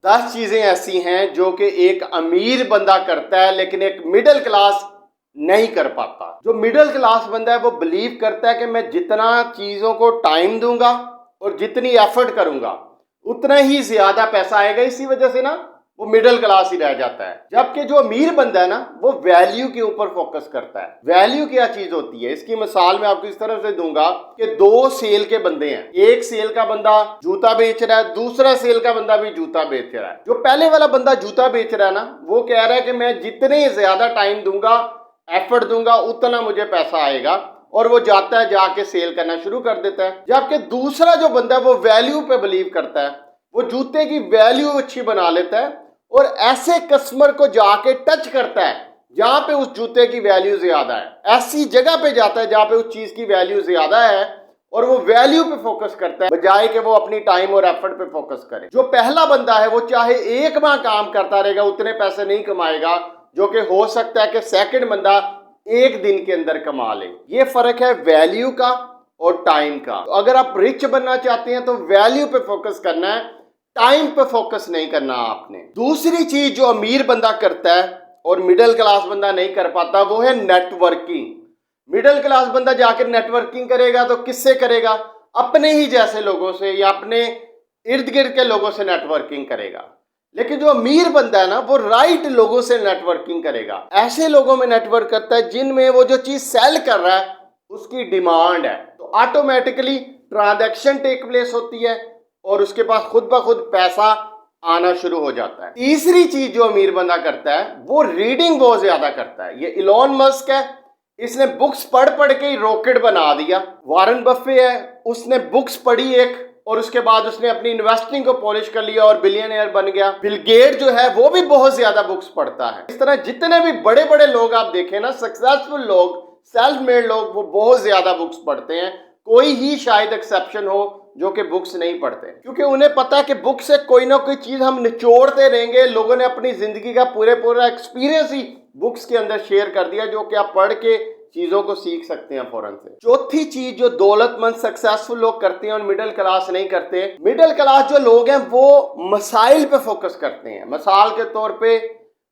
10 चीजें ऐसी हैं जो कि एक अमीर बंदा करता है लेकिन एक मिडिल क्लास नहीं कर पाता। जो मिडिल क्लास बंदा है वो बिलीव करता है कि मैं जितना चीजों को टाइम दूंगा और जितनी एफर्ट करूंगा उतना ही ज्यादा पैसा आएगा, इसी वजह से ना वो मिडिल क्लास ही रह जाता है। जबकि जो अमीर बंदा है ना वो वैल्यू के ऊपर फोकस करता है। वैल्यू क्या चीज होती है, इसकी मिसाल मैं आपको इस तरह से दूंगा कि 2 सेल के बंदे हैं। एक सेल का बंदा जूता बेच रहा है, दूसरा सेल का बंदा भी जूता बेच रहा है। जो पहले वाला बंदा जूता बेच रहा है ना वो कह रहा है कि मैं जितने ज्यादा टाइम दूंगा, एफर्ट दूंगा, उतना मुझे पैसा आएगा, और वो जाता है जाके सेल करना शुरू कर देता है। जबकि दूसरा जो बंदा है वो वैल्यू पे बिलीव करता है, वो जूते की वैल्यू अच्छी बना लेता है और ऐसे कस्टमर को जाके टच करता है जहां पे उस जूते की वैल्यू ज्यादा है। ऐसी जगह पे जाता है जहां पे उस चीज की वैल्यू ज्यादा है और वो वैल्यू पे फोकस करता है बजाय कि वो अपनी टाइम और एफर्ट पे फोकस करे। जो पहला बंदा है वो चाहे 1 माह काम करता रहेगा उतने पैसे नहीं कमाएगा जो कि हो सकता है कि सेकंड बंदा 1 दिन के अंदर कमा ले। ये फर्क है वैल्यू का और टाइम का। तो अगर आप रिच बनना चाहते हैं तो वैल्यू पे फोकस करना है, टाइम पे फोकस नहीं करना आपने। दूसरी चीज जो अमीर बंदा करता है और मिडिल क्लास बंदा नहीं कर पाता वो है नेटवर्किंग। मिडिल क्लास बंदा जाकर नेटवर्किंग करेगा तो किससे करेगा? अपने ही जैसे लोगों से या अपने इर्द गिर्द के लोगों से नेटवर्किंग करेगा। लेकिन जो अमीर बंदा है ना वो राइट लोगों से नेटवर्किंग करेगा। ऐसे लोगों में नेटवर्क करता है जिनमें वो जो चीज सेल कर रहा है उसकी डिमांड है, तो ऑटोमेटिकली ट्रांजैक्शन टेक प्लेस होती है और उसके पास खुद ब खुद पैसा आना शुरू हो जाता है। तीसरी चीज जो अमीर बंदा करता है वो रीडिंग बहुत ज्यादा करता है। ये इलॉन मस्क है, इसने बुक्स पढ़ पढ़ के ही रॉकेट बना दिया। वारन बफे है, उसने बुक्स पढ़ी एक और उसके बाद उसने अपनी इन्वेस्टिंग को पॉलिश कर लिया और बिलियनियर बन गया। बिल गेट जो है वो भी बहुत ज्यादा बुक्स पढ़ता है। इस तरह जितने भी बड़े बड़े लोग आप देखें ना, सक्सेसफुल लोग, सेल्फ मेड लोग, वो बहुत ज्यादा बुक्स पढ़ते हैं। कोई ही शायद एक्सेप्शन हो जो कि बुक्स नहीं पढ़ते, क्योंकि उन्हें पता है कि बुक से कोई ना कोई चीज हम निचोड़ते रहेंगे। लोगों ने अपनी जिंदगी का पूरा एक्सपीरियंस ही बुक्स के अंदर शेयर कर दिया जो कि आप पढ़ के चीजों को सीख सकते हैं फौरन से। चौथी चीज जो दौलतमंद सक्सेसफुल लोग करते हैं और मिडिल क्लास नहीं करते, मिडिल क्लास जो लोग हैं वो मसाइल पे फोकस करते हैं। मिसाल के तौर पे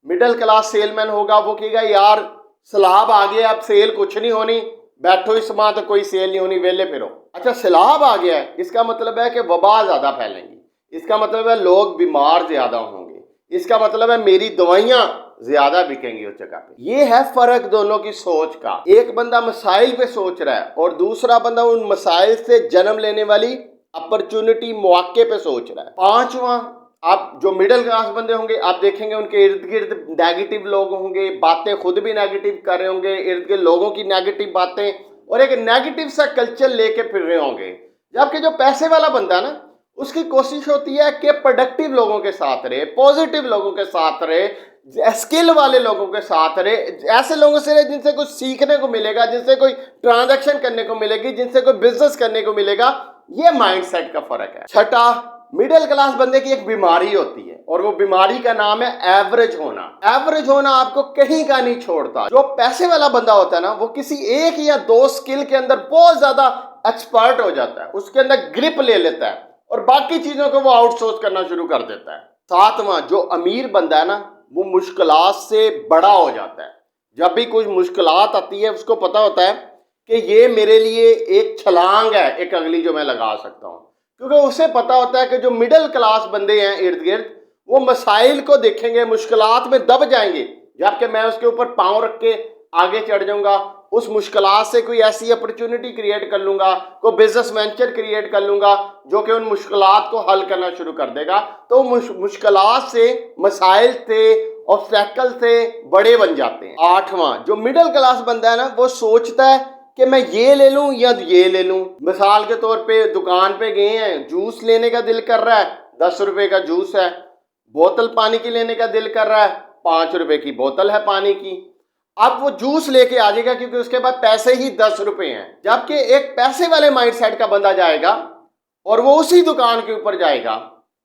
मिडिल क्लास सेलमैन होगा, वो कहेगा यार सैलाब आ गया, अब सेल कुछ नहीं होनी, बैठो इस माह तो कोई सेल नहीं होनी, वेले फिरो। अच्छा सैलाब आ गया है, इसका मतलब है कि वबा ज्यादा फैलेंगी, इसका मतलब है लोग बीमार ज्यादा होंगे, इसका मतलब है मेरी दवाइयां ज्यादा बिकेंगी उस जगह पे। ये है फर्क दोनों की सोच का। एक बंदा मसाइल पे सोच रहा है और दूसरा बंदा उन मसाइल से जन्म लेने वाली अपॉर्चुनिटी, मौके पे सोच रहा है। पांचवा, आप जो मिडिल क्लास बंदे होंगे आप देखेंगे उनके इर्द गिर्द नेगेटिव लोग होंगे, बातें खुद भी नेगेटिव कर रहे होंगे, इर्द गिर्द लोगों की नेगेटिव बातें और एक नेगेटिव सा कल्चर लेके फिर रहे होंगे। जबकि जो पैसे वाला बंदा है ना उसकी कोशिश होती है कि प्रोडक्टिव लोगों के साथ रहे, पॉजिटिव लोगों के साथ रहे, स्किल वाले लोगों के साथ रहे, ऐसे लोगों से रहे जिनसे कुछ सीखने को मिलेगा, जिनसे कोई ट्रांजैक्शन करने को मिलेगी, जिनसे कोई बिजनेस करने को मिलेगा। ये माइंडसेट का फर्क है। छठा, मिडिल क्लास बंदे की एक बीमारी होती है और वो बीमारी का नाम है एवरेज होना। एवरेज होना आपको कहीं का नहीं छोड़ता। जो पैसे वाला बंदा होता है ना वो किसी 1 या 2 स्किल के अंदर बहुत ज्यादा एक्सपर्ट हो जाता है, उसके अंदर ग्रिप ले लेता है और बाकी चीजों को वो आउटसोर्स करना शुरू कर देता है। सातवां, जो अमीर बंदा है ना वो मुश्किलात से बड़ा हो जाता है। जब भी कुछ मुश्किलात आती है उसको पता होता है कि ये मेरे लिए एक छलांग है, एक अगली जो मैं लगा सकता हूँ, क्योंकि उसे पता होता है कि जो मिडिल क्लास बंदे हैं इर्द गिर्द वो मसाइल को देखेंगे, मुश्किलात में दब जाएंगे, जबकि मैं उसके ऊपर पांव रख के आगे चढ़ जाऊंगा, उस मुश्किलात से कोई ऐसी अपॉर्चुनिटी क्रिएट कर लूंगा, कोई बिजनेस वेंचर क्रिएट कर लूंगा जो कि उन मुश्किलात को हल करना शुरू कर देगा। तो मुश्किलात से, मसाइल से, ऑब्स्टेकल से बड़े बन जाते हैं। आठवां, जो मिडिल क्लास बंदा है ना वो सोचता है कि मैं ये ले लूं या ये ले लूं। मिसाल के तौर पे दुकान पे गए हैं, जूस लेने का दिल कर रहा है, 10 रुपए का जूस है। बोतल पानी की लेने का दिल कर रहा है, 5 रुपए की बोतल है पानी की। अब वो जूस लेके आ जाएगा क्योंकि उसके पास पैसे ही 10 रुपए हैं। जबकि एक पैसे वाले माइंडसेट का बंदा जाएगा और वो उसी दुकान के ऊपर जाएगा,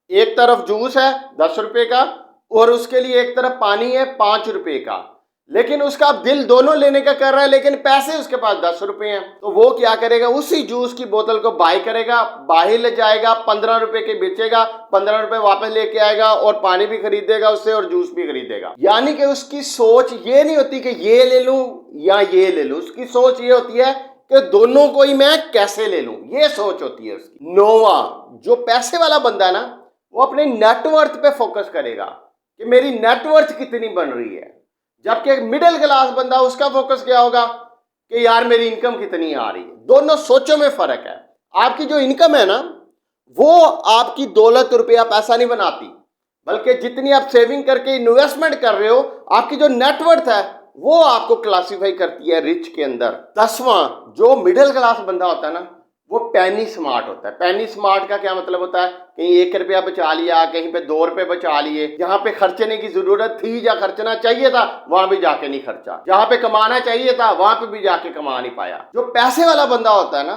एक तरफ जूस है 10 रुपए का और उसके लिए एक तरफ पानी है 5 रुपए का। लेकिन उसका अब दिल दोनों लेने का कर रहा है, लेकिन पैसे उसके पास 10 रुपए हैं। तो वो क्या करेगा, उसी जूस की बोतल को बाय करेगा, बाहर ले जाएगा, 15 रुपए के बेचेगा, 15 रुपए वापस लेके आएगा और पानी भी खरीदेगा उससे और जूस भी खरीदेगा। यानी कि उसकी सोच ये नहीं होती कि ये ले लूं या ये ले लूं, उसकी सोच ये होती है कि दोनों को ही मैं कैसे ले लूं, ये सोच होती है उसकी। नौवां, जो पैसे वाला बंदा है ना, वो अपने नेटवर्थ पे फोकस करेगा कि मेरी नेटवर्थ कितनी बन रही है। जबकि एक मिडिल क्लास बंदा, उसका फोकस क्या होगा कि यार मेरी इनकम कितनी आ रही है। दोनों सोचों में फर्क है। आपकी जो इनकम है ना, वो आपकी दौलत रुपया पैसा नहीं बनाती, बल्कि जितनी आप सेविंग करके इन्वेस्टमेंट कर रहे हो, आपकी जो नेटवर्थ है वो आपको क्लासिफाई करती है रिच के अंदर। 10वां, जो मिडिल क्लास बंदा होता है ना, वो पैनी स्मार्ट होता है। पैनी स्मार्ट का क्या मतलब होता है, कहीं 1 रुपया बचा लिया, कहीं पे 2 रुपए बचा लिए, जहां पे खर्चने की जरूरत थी या खर्चना चाहिए था वहां भी जाके नहीं खर्चा, जहां पे कमाना चाहिए था वहां पे भी जाके कमा नहीं पाया। जो पैसे वाला बंदा होता है ना,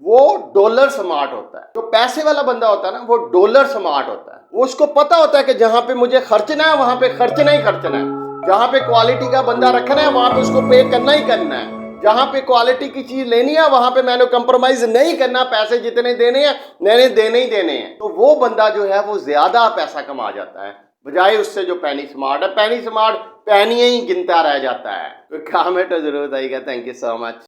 वो डॉलर स्मार्ट होता है। जो पैसे वाला बंदा होता है ना, वो डॉलर स्मार्ट होता है। वो उसको पता होता है कि जहां पे मुझे खर्चना है वहां पे खर्चना ही खर्चना है, जहां पे क्वालिटी का बंदा रखना है वहां पे उसको पे करना ही करना है, जहां पे क्वालिटी की चीज लेनी है वहां पे मैंने कंप्रोमाइज नहीं करना, पैसे जितने देने हैं मैंने देने ही देने हैं। तो वो बंदा जो है वो ज्यादा पैसा कमा जाता है, बजाय उससे जो पैनी स्मार्ट है। पैनी स्मार्ट पैनियां ही गिनता रह जाता है। कोई कमेंट जरूर आएगा। Thank you so much.